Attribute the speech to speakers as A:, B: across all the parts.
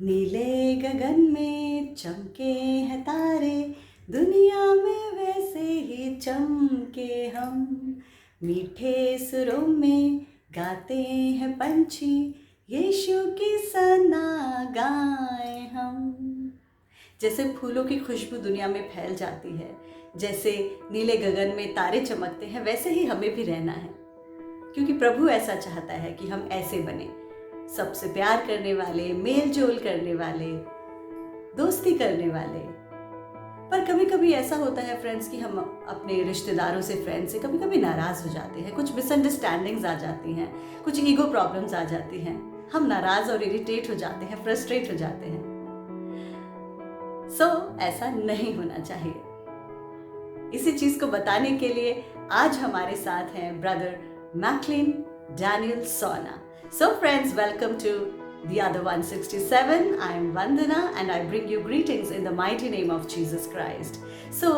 A: नीले गगन में चमके हैं तारे, दुनिया में वैसे ही चमके हम। मीठे सुरों में गाते हैं पंछी, यीशु की सना गाएं हम। जैसे फूलों की खुशबू दुनिया में फैल जाती है, जैसे नीले गगन में तारे चमकते हैं, वैसे ही हमें भी रहना है, क्योंकि प्रभु ऐसा चाहता है कि हम ऐसे बने, सबसे प्यार करने वाले, मेल जोल करने वाले, दोस्ती करने वाले। पर कभी कभी ऐसा होता है फ्रेंड्स कि हम अपने रिश्तेदारों से, फ्रेंड्स से कभी कभी नाराज़ हो जाते हैं, कुछ मिसअंडरस्टैंडिंग्स आ जाती हैं, कुछ ईगो प्रॉब्लम्स आ जाती हैं, हम नाराज़ और इरिटेट हो जाते हैं, फ्रस्ट्रेट हो जाते हैं। ऐसा नहीं होना चाहिए। इसी चीज़ को बताने के लिए आज हमारे साथ हैं ब्रदर मैकलिन डैनियल सोना। So friends, welcome to the other 167. I am Vandana and I bring you greetings in the mighty name of Jesus Christ. So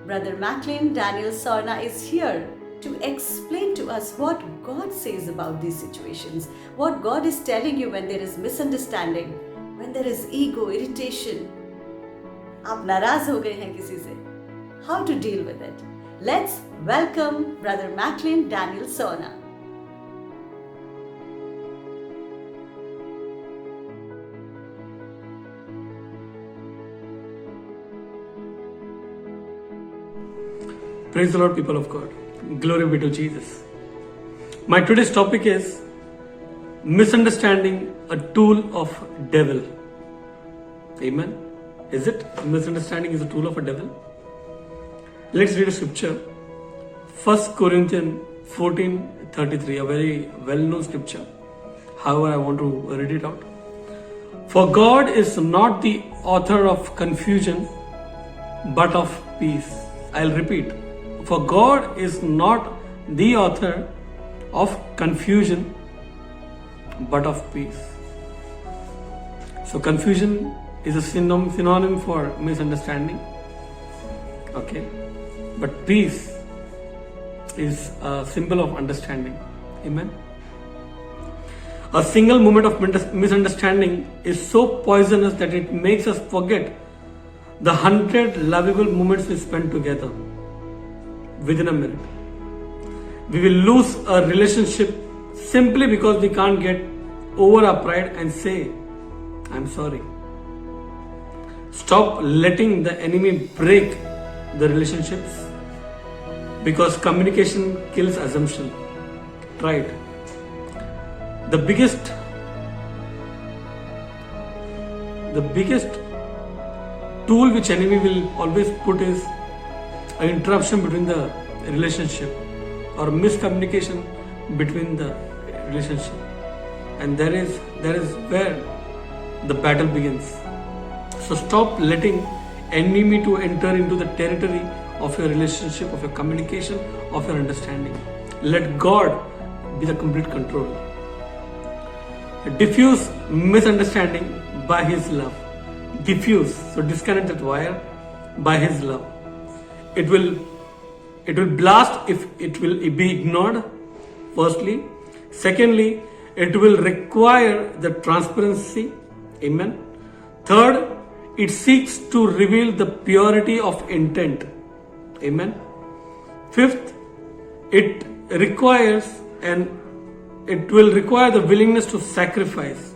A: Brother Macklin Daniel Sorna is here to explain to us what God says about these situations, what God is telling you when there is misunderstanding, when there is ego, irritation. आप नाराज हो गए हैं किसी से, how to deal with it. Let's welcome Brother Macklin Daniel Sorna.
B: Praise the Lord, people of God. Glory be to Jesus. My today's topic is misunderstanding, a tool of devil. Amen. Is it? Misunderstanding is a tool of a devil. Let's read a scripture. 1 Corinthians 14:33, a very well-known scripture. However, I want to read it out. For God is not the author of confusion, but of peace. I'll repeat. For God is not the author of confusion, but of peace. So confusion is a synonym for misunderstanding. Okay. But peace is a symbol of understanding. Amen. A single moment of misunderstanding is so poisonous that it makes us forget the 100 lovable moments we spent together. Within a minute, we will lose a relationship simply because we can't get over our pride and say, I'm sorry. Stop letting the enemy break the relationships, because communication kills assumption. Try it. The biggest tool which enemy will always put is an interruption between the relationship or miscommunication between the relationship, and that is where the battle begins. So stop letting enemy to enter into the territory of your relationship, of your communication, of your understanding. Let God be the complete control. Diffuse misunderstanding by His love. Diffuse, so disconnect that wire by His love. It will blast if it will be ignored, firstly. Secondly, it will require the transparency. Amen. Third, it seeks to reveal the purity of intent. Amen. Fifth, it will require the willingness to sacrifice.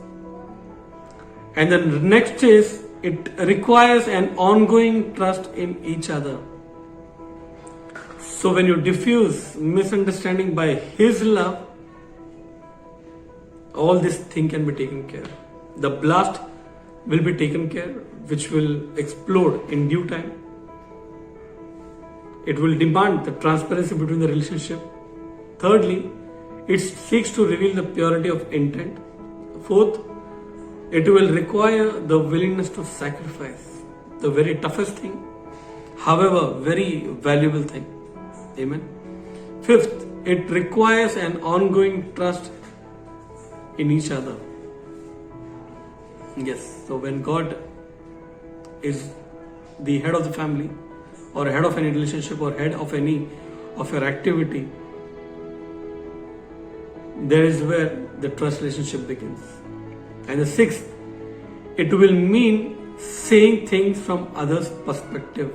B: And then the next is, it requires an ongoing trust in each other. So when you diffuse misunderstanding by His love, all this thing can be taken care of. The blast will be taken care, which will explode in due time. It will demand the transparency between the relationship. Thirdly, it seeks to reveal the purity of intent. Fourth, it will require the willingness to sacrifice. The very toughest thing, however, very valuable thing. Amen. Fifth, it requires an ongoing trust in each other. Yes, so when God is the head of the family, or head of any relationship, or head of any of your activity, there is where the trust relationship begins. And the sixth, it will mean saying things from others' perspective.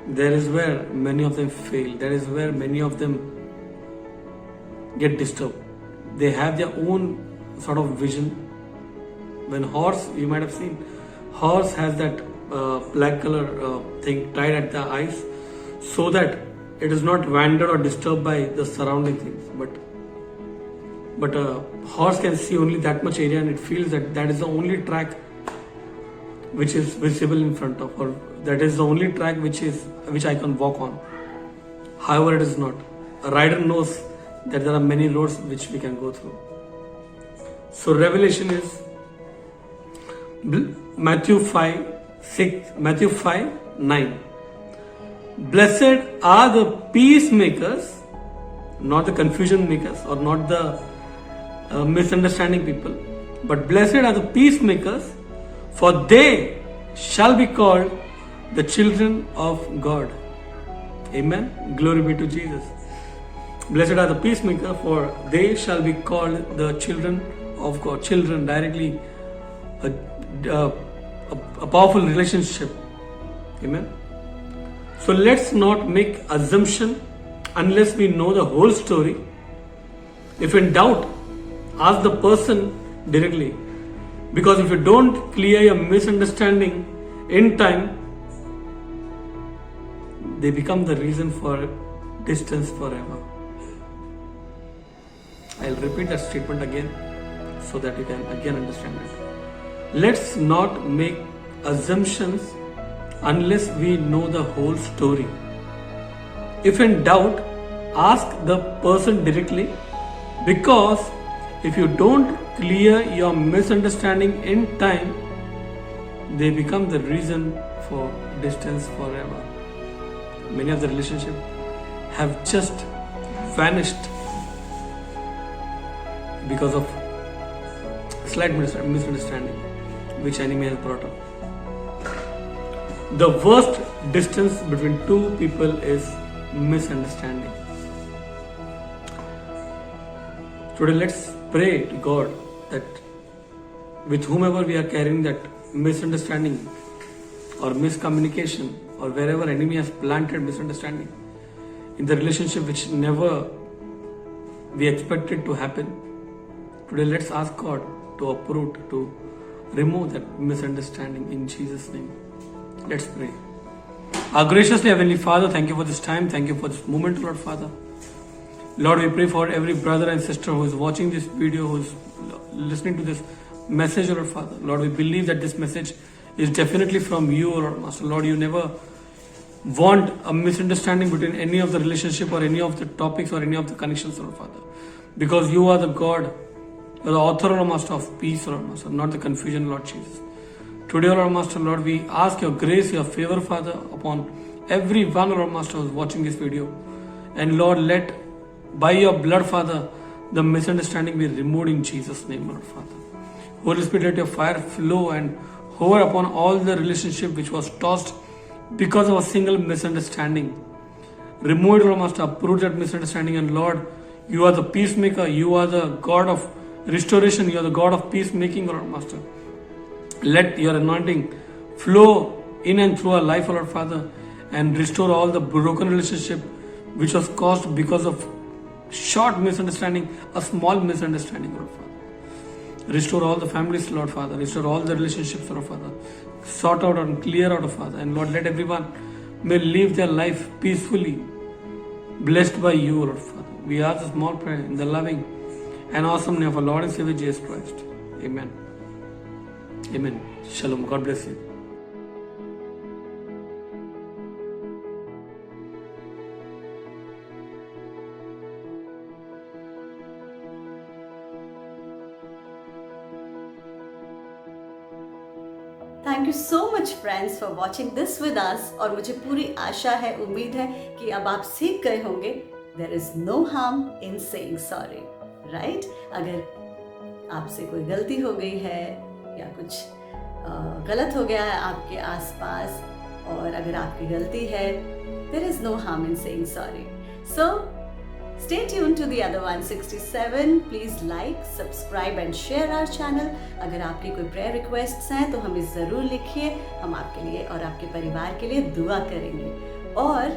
B: There is where many of them fail. There is where many of them get disturbed. They have their own sort of vision. When horse, you might have seen, horse has that black color thing tied at the eyes so that it is not wandered or disturbed by the surrounding things. But a horse can see only that much area and it feels that that is the only track which is visible in front of, or that is the only track which I can walk on. However, it is not. A rider knows that there are many roads which we can go through. So Revelation is Matthew 5:9. Blessed are the peacemakers, not the confusion makers or not the misunderstanding people, but blessed are the peacemakers, for they shall be called the children of God. Amen. Glory be to Jesus. Blessed are the peacemakers, for they shall be called the children of God. Children, directly a powerful relationship. Amen. So let's not make assumption unless we know the whole story. If in doubt, ask the person directly. Because if you don't clear your misunderstanding in time, they become the reason for distance forever. I'll repeat that statement again so that you can again understand it. Let's not make assumptions unless we know the whole story. If in doubt, ask the person directly, because if you don't clear your misunderstanding in time, they become the reason for distance forever. Many of the relationships have just vanished because of slight misunderstanding which enemy has brought up. The worst distance between two people is misunderstanding. Today let's pray to God that with whomever we are carrying that misunderstanding or miscommunication, or wherever enemy has planted misunderstanding in the relationship which never we expected to happen, today let's ask God to uproot, to remove that misunderstanding in Jesus' name. Let's pray. Our graciously Heavenly Father, thank you for this time. Thank you for this moment, Lord Father. Lord, we pray for every brother and sister who is watching this video, who is listening to this message, Lord Father. Lord, we believe that this message is definitely from you, Lord Master. Lord, you never want a misunderstanding between any of the relationship or any of the topics or any of the connections, Lord Father. Because you are the God, you are the author, Lord Master, of peace, Lord Master, not the confusion, Lord Jesus. Today, Lord Master, Lord, we ask your grace, your favor, Father, upon every one, Lord Master, who is watching this video. And Lord, let by your blood, Father, the misunderstanding be removed in Jesus' name, Lord Father. Holy Spirit, let your fire flow and hover upon all the relationship which was tossed because of a single misunderstanding. Remove it, Lord Master, uproot that misunderstanding. And Lord, you are the peacemaker, you are the God of restoration, you are the God of peacemaking, Lord Master. Let your anointing flow in and through our life, Lord Father, and restore all the broken relationship which was caused because of short misunderstanding, a small misunderstanding, Lord Father. Restore all the families, Lord Father. Restore all the relationships, Lord Father. Sort out and clear out, Father. And Lord, let everyone may live their life peacefully, blessed by you, Lord Father. We ask a small prayer in the loving and awesome name of our Lord and Savior Jesus Christ. Amen. Amen. Shalom. God bless you.
A: Thank you so much friends for watching this with us. और मुझे पूरी आशा है, उम्मीद है कि अब आप सीख गए होंगे there is no harm in saying sorry, right. अगर आपसे कोई गलती हो गई है या कुछ गलत हो गया है आपके आसपास, और अगर आपकी गलती है, there is no harm in saying sorry. So stay tuned to the other 167. Please like, subscribe and share our channel. अगर आपकी कोई prayer requests हैं तो हमें ज़रूर लिखिए, हम आपके लिए और आपके परिवार के लिए दुआ करेंगे. और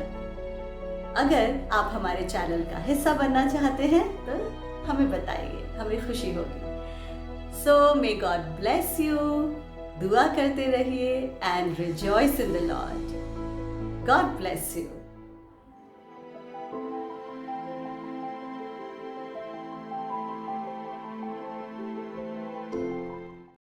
A: अगर आप हमारे चैनल का हिस्सा बनना चाहते हैं तो हमें बताइए, हमें खुशी होगी. So may God bless you. दुआ करते रहिए and rejoice in the Lord. God bless you.